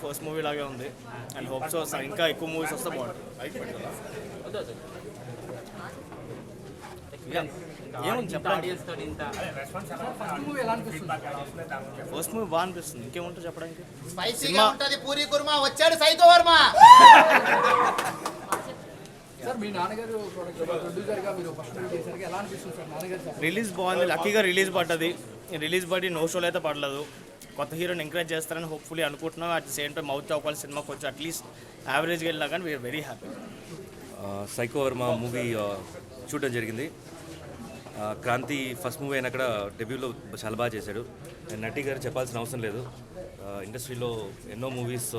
First movie లాగే ఉంది and hope so ఇంకా ఎక్కువ మూవీస్ వస్తే బాగుంటుంది. ఏముంది చెప్పడానికి, ఫస్ట్ మూవీ బాగా అనిపిస్తుంది, ఇంకేముంటుంది చెప్పడానికి. స్పైసీగా ఉంటది పూరి కుర్మా, వచ్చాడు సైకో వర్మ. రిలీజ్ బాగుంది, లక్కీగా రిలీజ్ పడ్డది. రిలీజ్ పడి నో షోలో అయితే పడలేదు. కొత్త హీరోని ఎంకరేజ్ చేస్తారని హోప్ఫుల్లీ అనుకుంటున్నాం. అట్ ద సేమ్ టైం మౌత్ చౌకాల సినిమాకి వచ్చి అట్లీస్ట్ యావరేజ్గా వెళ్ళినా కానీ we are very happy. Psycho Varma movie చూడడం జరిగింది. క్రాంతి ఫస్ట్ మూవీ అయినా కూడా డెబ్యూలో చాలా బాగా చేశాడు. నటి గారు చెప్పాల్సిన అవసరం లేదు, ఇండస్ట్రీలో ఎన్నో మూవీస్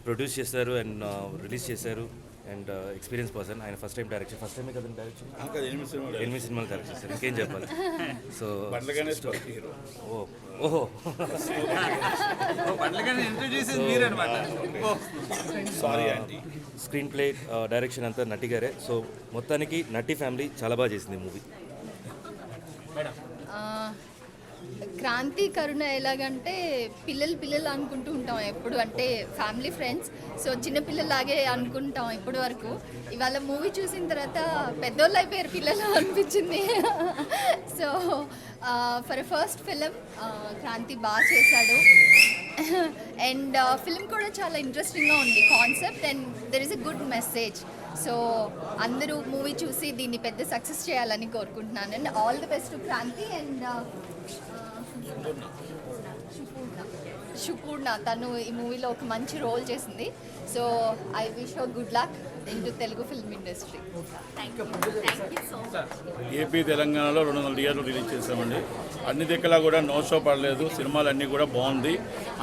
ప్రొడ్యూస్ చేశారు అండ్ రిలీజ్ చేశారు అండ్ ఎక్స్పీరియన్స్ పర్సన్. ఆయన ఫస్ట్ టైం డైరెక్షన్, ఫస్ట్ టైమే కదండి డైరెక్షన్, 8 సినిమాలు డైరెక్ట్ చేశారు, ఇంకేం చెప్పాలి. సో ఓహో స్క్రీన్ ప్లే డైరెక్షన్ అంతా నటి గారే. సో మొత్తానికి నటి ఫ్యామిలీ చాలా బాగా చేసింది మూవీ. క్రాంతి కరుణ ఎలాగంటే పిల్లలు అనుకుంటూ ఉంటాం ఎప్పుడు, అంటే ఫ్యామిలీ ఫ్రెండ్స్, సో చిన్నపిల్లలాగే అనుకుంటాం ఇప్పటి వరకు. ఇవాళ మూవీ చూసిన తర్వాత పెద్దోళ్ళు అయిపోయారు పిల్లలు అనిపించింది. So for first film Kranthi బాగా చేశాడు అండ్ ఫిలిం కూడా చాలా ఇంట్రెస్టింగ్గా ఉంది concept and there is a good message. So అందరూ మూవీ చూసి దీన్ని పెద్ద సక్సెస్ చేయాలని కోరుకుంటున్నాను and all the best to Kranthi and Shupurna, తను ఈ మూవీలో ఒక మంచి రోల్ చేసింది. So I wish her good luck in to Telugu film industry. AP తెలంగాణలో 200 థియేటర్లు రిలీజ్ చేసామండి. అన్ని దిక్కులా కూడా నో షో పడలేదు, సినిమాలు అన్నీ కూడా బాగుంది.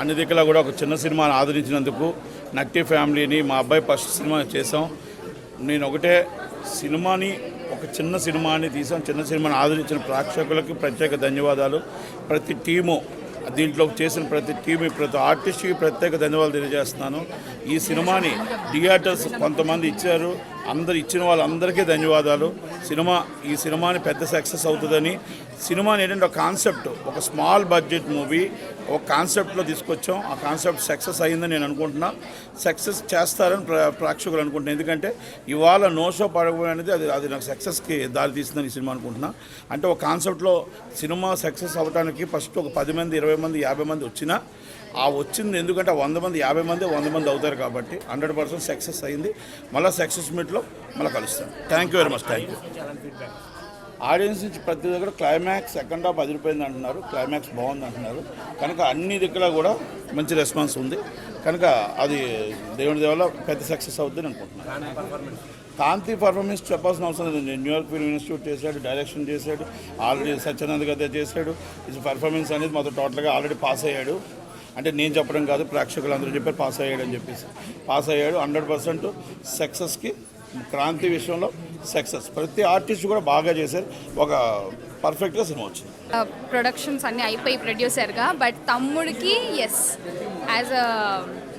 అన్ని దిక్కులా కూడా ఒక చిన్న సినిమాని ఆదరించినందుకు నట్టి ఫ్యామిలీని, మా అబ్బాయి ఫస్ట్ సినిమా చేసాం. నేను ఒకటే సినిమాని, ఒక చిన్న సినిమాని తీసాం, చిన్న సినిమాని ఆదరించిన ప్రేక్షకులకి ప్రత్యేక ధన్యవాదాలు. ప్రతి టీము, దీంట్లో చేసిన ప్రతి టీము, ప్రతి ఆర్టిస్ట్కి ప్రత్యేక ధన్యవాదాలు తెలియజేస్తున్నాను. ఈ సినిమాని థియేటర్స్ కొంతమంది ఇచ్చారు, అందరు ఇచ్చిన వాళ్ళందరికీ ధన్యవాదాలు. ఈ సినిమాని పెద్ద సక్సెస్ అవుతుందని, సినిమాని ఏంటంటే ఒక కాన్సెప్ట్, ఒక స్మాల్ బడ్జెట్ మూవీ ఒక కాన్సెప్ట్లో తీసుకొచ్చాం. ఆ కాన్సెప్ట్ సక్సెస్ అయ్యిందని నేను అనుకుంటున్నా, సక్సెస్ చేస్తారని ప్రేక్షకులు అనుకుంటున్నాను. ఎందుకంటే ఇవాళ నో షో పడకపోయి అనేది అది నాకు సక్సెస్కి దారి తీస్తుందని ఈ సినిమా అనుకుంటున్నా. అంటే ఒక కాన్సెప్ట్లో సినిమా సక్సెస్ అవ్వడానికి ఫస్ట్ ఒక 10 మంది, 20 మంది, 50 మంది వచ్చినా ఆ వచ్చింది ఎందుకంటే 100 మంది, 50 మంది, 100 మంది అవుతారు కాబట్టి 100% సక్సెస్ అయింది. మళ్ళీ సక్సెస్ మీట్లో మళ్ళీ కలుస్తాను. Thank you very much. Thank you. Audience నుంచి ప్రతి దగ్గర క్లైమాక్స్ సెకండ్ హాఫ్ అదిరిపోయింది అంటున్నారు, క్లైమాక్స్ బాగుంది అంటున్నారు. కనుక అన్ని దగ్గర కూడా మంచి రెస్పాన్స్ ఉంది. కనుక అది దేవుడి దేవల్ల పెద్ద సక్సెస్ అవుతుందని అనుకుంటున్నాను. కాంతి పర్ఫార్మెన్స్ చెప్పాల్సిన అవసరం లేదు. న్యూయార్క్ ఫిల్మ్ ఇన్స్టిట్యూట్ చేశాడు, డైరెక్షన్ చేశాడు, ఆల్రెడీ సత్యనంద్ గదే చేశాడు. ఇది పర్ఫార్మెన్స్ అనేది మొత్తం టోటల్గా ఆల్రెడీ పాస్ అయ్యాడు. అంటే నేను చెప్పడం కాదు, ప్రేక్షకులు అందరూ చెప్పారు పాస్ అయ్యాడు అని చెప్పేసి. పాస్ అయ్యాడు. 100% సక్సెస్కి క్రాంతి విషయంలో సక్సెస్. ప్రతి ఆర్టిస్ట్ కూడా బాగా చేశారు, ఒక పర్ఫెక్ట్గా సినిమా వచ్చింది. ప్రొడక్షన్స్ అన్నీ అయిపోయి ప్రొడ్యూసర్గా, బట్ తమ్ముడికి as as a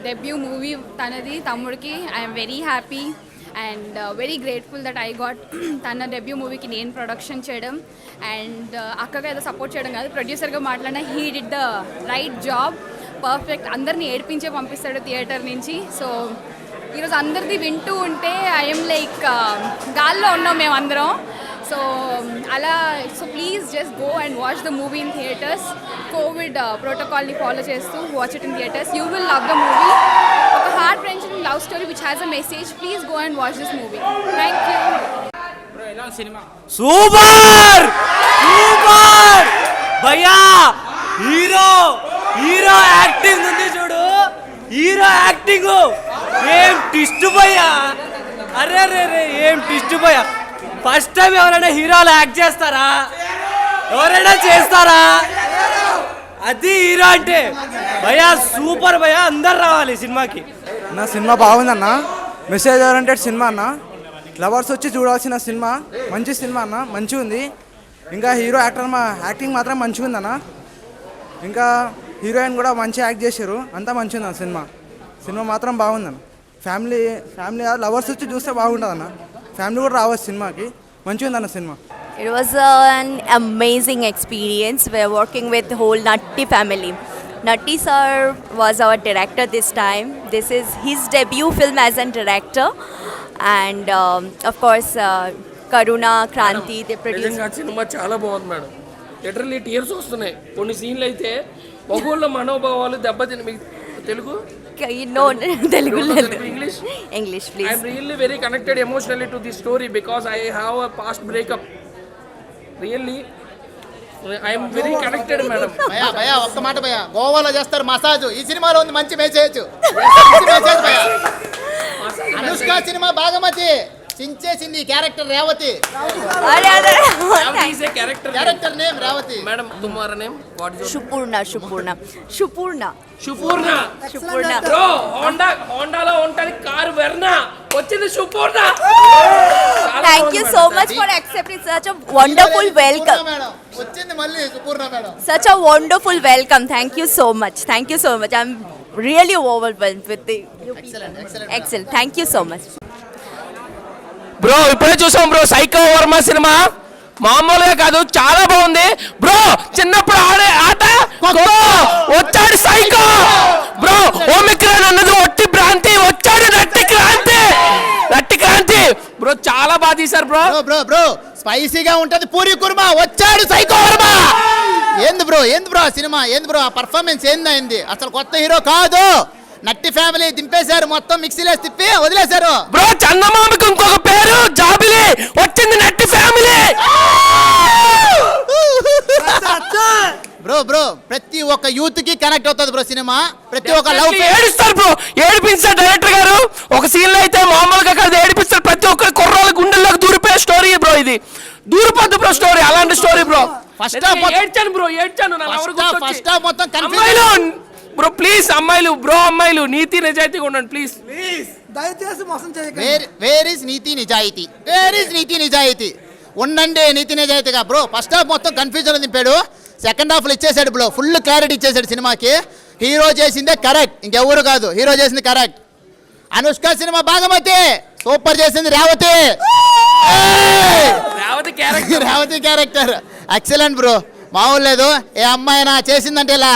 debut movie తనది. తమ్ముడికి I'm very happy and very grateful that I got తన డెబ్యూ మూవీకి నేను ప్రొడక్షన్ చేయడం అండ్ అక్కగా ఏదో సపోర్ట్ చేయడం కాదు, ప్రొడ్యూసర్గా మాట్లాడిన he did the right job, perfect. అందరినీ ఏడిపించే పంపిస్తాడు థియేటర్ నుంచి. సో ఈరోజు అందరిది వింటూ ఉంటే ఐఎమ్ లైక్ గాల్లో ఉన్నాం మేము అందరం. సో అలా, so please just go and watch the movie in theatres. Covid ప్రోటోకాల్ని ఫాలో చేస్తూ watch it in theatres. You will love the movie. ఒక heart wrenching love story which has a message. Please go and watch this movie. Thank you. Super super భయ్యా, hero acting ఉంది చూడు, hero acting ఏం twist భయ్యా. అరే రే రే ఏం twist భయ్యా. First time ఎవరైనా హీరోలు యాక్ట్ చేస్తారా? ఎవరైనా చేస్తారా? అది హీరో అంటే భయ్యా సూపర్ భయ్యా, అందరు రావాలి సినిమాకి. నా సినిమా బాగుందన్న, మెసేజ్ ఓరియంటెడ్ సినిమా అన్న, లవర్స్ వచ్చి చూడాల్సిన సినిమా, మంచి సినిమా అన్న, మంచిగా ఉంది. ఇంకా హీరో యాక్టింగ్ మాత్రం మంచిగా ఉందన్న. ఇంకా హీరోయిన్ కూడా మంచిగా యాక్ట్ చేశారు, అంతా మంచిగా ఉంది సినిమా. సినిమా మాత్రం బాగుందన్న. ఫ్యామిలీ లవర్స్ వచ్చి చూస్తే బాగుంటుంది అన్న, ఫ్యామిలీ కూడా రావచ్చు సినిమాకి. మంచిగా ఉందన్న cinema. It was an amazing experience. We're working with the whole Natti family. Natti sir was our director this time. This is his debut film as a director, and of course Karuna, Kranti, they produced. నిజంగా cinema చాలా బాగుంది madam. Literally tears వస్తున్నాయి. కొన్ని సీన్లు అయితే ఒక్కొల్ల మనోభావాలు దెబ్బతిని మీకు Telugu No, Telugu. English English, please. I'm really very connected emotionally to this story because I have a past breakup. Really I'm very connected madam. భయ్యా భయ్యా ఒక్క మాట భయ్యా, గోవాలో చేస్తారు మసాజ్, ఈ సినిమాలో ఉంది మంచి మెసేజ్. మెసేజ్ భయ్యా. అనుష్క సినిమా భాగమతి చించేసింది character Revathi. Character name Revathi. Madam తుమ్మారా name what is Shupurna. Bro హోండాలో ఉంటది కారు వెర్నా వచ్చింది Shupurna. Thank you so much for accepting such a wonderful welcome. Madam వచ్చింది మళ్ళీ Supurna madam. Such a wonderful welcome. Thank you so much. I'm really overwhelmed with the excellent. Thank you so much. Bro ఇప్పుడే చూసాం bro psycho Varma cinema. మామూలుగా కాదు, చాలా బాగుంది bro. చిన్నప్పుడు ఆడే ఆట వచ్చాడు సైకో బ్రో. ఓమిక్రాన్ అన్నది ఒట్టి భ్రాంతి, వచ్చాడు నట్టి క్రాంతి బ్రో. చాలా బాగా తీశారు బ్రో. బ్రో బ్రో స్పైసీగా ఉంటది పూరి కుర్మా, వచ్చాడు సైకో వర్మ. ఏంది బ్రో సినిమా, ఏంది బ్రో ఆ పర్ఫార్మెన్స్ ఏంది? అసలు కొత్త హీరో కాదు, నట్టి ఫ్యామిలీ దింపేశారు, మొత్తం మిక్సీలో తిప్పి వదిలేశారు బ్రో. చందమామకి ఇంకొక పేరు జాబిలి, వచ్చింది నట్టి ఫ్యామిలీ. బ్రో ప్రతి ఒక్క యూత్ కి కనెక్ట్ అవుతుంది బ్రో సినిమా. ప్రతి ఒక్క లవ్ ఏడుస్తారు బ్రో, ఏడిపించారు డైరెక్టర్ గారు. ఒక సీన్ లో అయితే మామూలుగా కాదు, ఏడిపిస్తారు. ప్రతి ఒక్క కుర్రాళ్ళ గుండెల్లోకి దూరిపోయే స్టోరీ బ్రో ఇది. దూరిపోద్దు బ్రో స్టోరీ, అలాంటి స్టోరీ బ్రో. ఫస్ట్ హాఫ్ ఏడ్చాను బ్రో, ఏడ్చాను. ఫస్ట్ హాఫ్ మొత్తం అమ్మాయిలు బ్రో, ప్లీజ్ అమ్మాయిలు నీతి నిజాయితీగా ఉండండి ప్లీజ్. దయచేసి మోసం చేయకండి. వేర్ ఇస్ నీతి నిజాయితీ ఉండండి, నీతి నిజాయితీగా. బ్రో ఫస్ట్ హాఫ్ మొత్తం కన్ఫ్యూజన్ దింపాడు, సెకండ్ హాఫ్లో ఇచ్చేసాడు బ్రో, ఫుల్ క్లారిటీ ఇచ్చేసాడు సినిమాకి. హీరో చేసిందే కరెక్ట్, ఇంకెవరు కాదు, హీరో చేసింది కరెక్ట్. అనుష్క సినిమా భాగమతి, సూపర్ చేసింది Revathi. Revathi character excellent bro, మామూలు లేదు. ఏ అమ్మాయినా చేసిందంటే ఇలా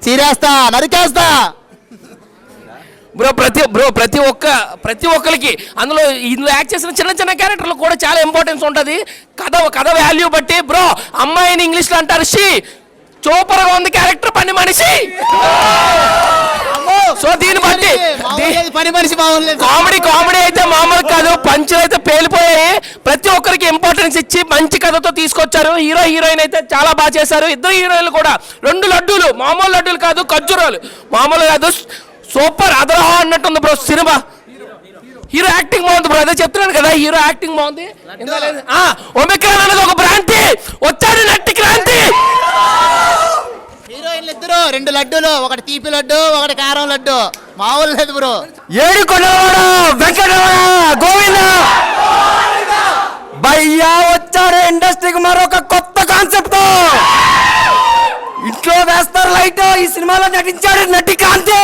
చీరేస్తా, నరికేస్తా బ్రో. ప్రతి ఒక్కరికి ఇందులో యాక్ట్ చేసిన చిన్న క్యారెక్టర్లు కూడా చాలా ఇంపార్టెన్స్ ఉంటుంది. కథ వాల్యూ బట్టి బ్రో. అమ్మాయిని ఇంగ్లీష్లో అంటారు షీ. సూపర్గా ఉంది క్యారెక్టర్, పని మనిషి. సో దీన్ని బట్టి పని మనిషి బాగుంది. కామెడీ అయితే మామూలు కాదు, పంచులు అయితే పేలిపోయాయి. ప్రతి ఒక్కరికి ఇంపార్టెన్స్ ఇచ్చి మంచి కథతో తీసుకొచ్చారు. హీరోయిన్ అయితే చాలా బాగా చేశారు. ఇద్దరు హీరోయిన్లు కూడా 2 లడ్డూలు, మామూలు లడ్డూలు కాదు, ఖర్జూరాలు మామూలు కాదు. సూపర్ అదరహా అన్నట్టుంది బ్రో సినిమా. హీరో యాక్టింగ్ బాగుంది బ్రో, అదే చెప్తున్నాను కదా, హీరో యాక్టింగ్ బాగుంది. ఒమిక్రాన్ అనేది ఒక భ్రాంతి, వచ్చాడు నట్టి క్రాంతి. హీరోయిన్లు ఇద్దరు 2 లడ్డూలు, ఒకటి తీపి లడ్డు, ఒకటి కారం లడ్డు, మామూలు లేదు బ్రో. ఏడుకొండలవాడ వెంకటరమణ గోవింద భయ్యా వచ్చాడు ఇండస్ట్రీకి మరొక కొత్త కాన్సెప్ట్ తో. ఇంట్లో వేస్తారు లైట్, ఈ సినిమాలో నటించాడు నటి క్రాంతి.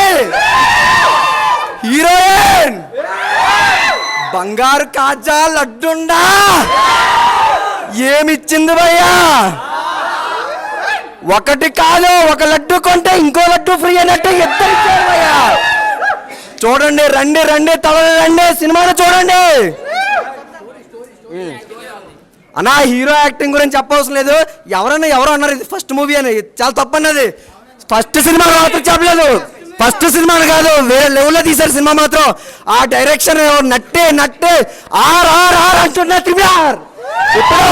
హీరోయిన్ బంగారు కాజా లడ్డుండా ఏమిచ్చింది భయ్యా? ఒకటి కాదు, ఒక లడ్డు కొంటే ఇంకో లడ్డు ఫ్రీ అన్నట్టు ఇద్దరు ఇచ్చారు భయ్యా. చూడండి, రండి తవలండి, సినిమాను చూడండి. అన్నా హీరో యాక్టింగ్ గురించి చెప్పవలసిన లేదు. ఎవరు అన్నారు ఇది ఫస్ట్ మూవీ అని, చాలా తప్పన్నది. ఫస్ట్ సినిమా మాత్రం చెప్పలేదు, ఫస్ట్ సినిమా కాదు, వేరే లెవెల్లో తీశారు సినిమా మాత్రం. ఆ డైరెక్షన్ నట్టే ఆర్ అంటున్నా త్రిపుల్. ఇప్పుడు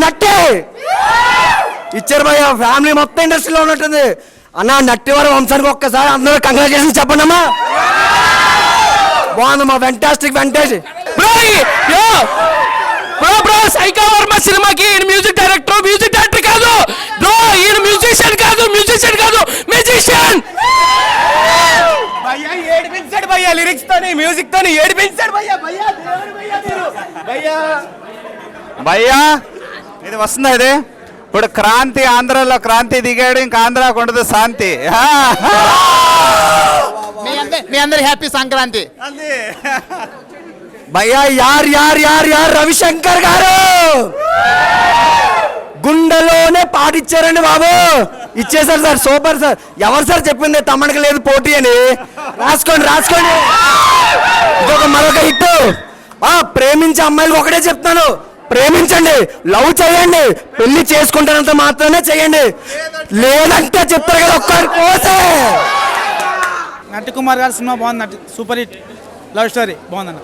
నట్టే ఇచ్చారు భయ్య. ఫ్యామిలీ మొత్తం ఇండస్ట్రీలో ఉన్నట్టుంది. అన్న నట్టివారి వంశానికి ఒక్కసారి అందరూ కంగ్రాచులేషన్ చెప్పండి అమ్మా. బాగుందమ్మా, వెంటాస్టిక్ బ్రో. సైకో వర్మ సినిమాకి ఈయన మ్యూజిక్ డైరెక్టర్ కాదు బ్రో, ఈయన మ్యూజిషియన్ కాదు, మ్యూజిషియన్. ఏడిపించాడు భయ్యా, లిరిక్స్ తోని మ్యూజిక్ తోని ఏడిపించాడు భయ్యా. ఇది వస్తుందా ఇది? ఇప్పుడు క్రాంతి, ఆంధ్రాలో క్రాంతి దిగాడు, ఇంకా ఆంధ్రాకు ఉండదు శాంతి. మీ అందరి హ్యాపీ సంక్రాంతి. భయ్యా యార్ రవిశంకర్ గారు గుండెలోనే పాటిచ్చారండి బాబు. ఇచ్చేసారు సార్, సూపర్ సార్. ఎవరు సార్ చెప్పింది తమ్ముడికి లేదు పోటీ అని? రాసుకోండి రాసుకోండి. ఇదొక మరొక హిట్. ప్రేమించే అమ్మాయిలకు ఒకటే చెప్తాను, ప్రేమించండి, లవ్ చేయండి, పెళ్లి చేసుకుంటానంత మాత్రమే చేయండి. లేదంటే చెప్తారు కదా ఒక్కరి కోసే. నటి కుమార్ గారి సినిమా బాగుంది, సూపర్ హిట్ లవ్ స్టోరీ బాగుందన్న.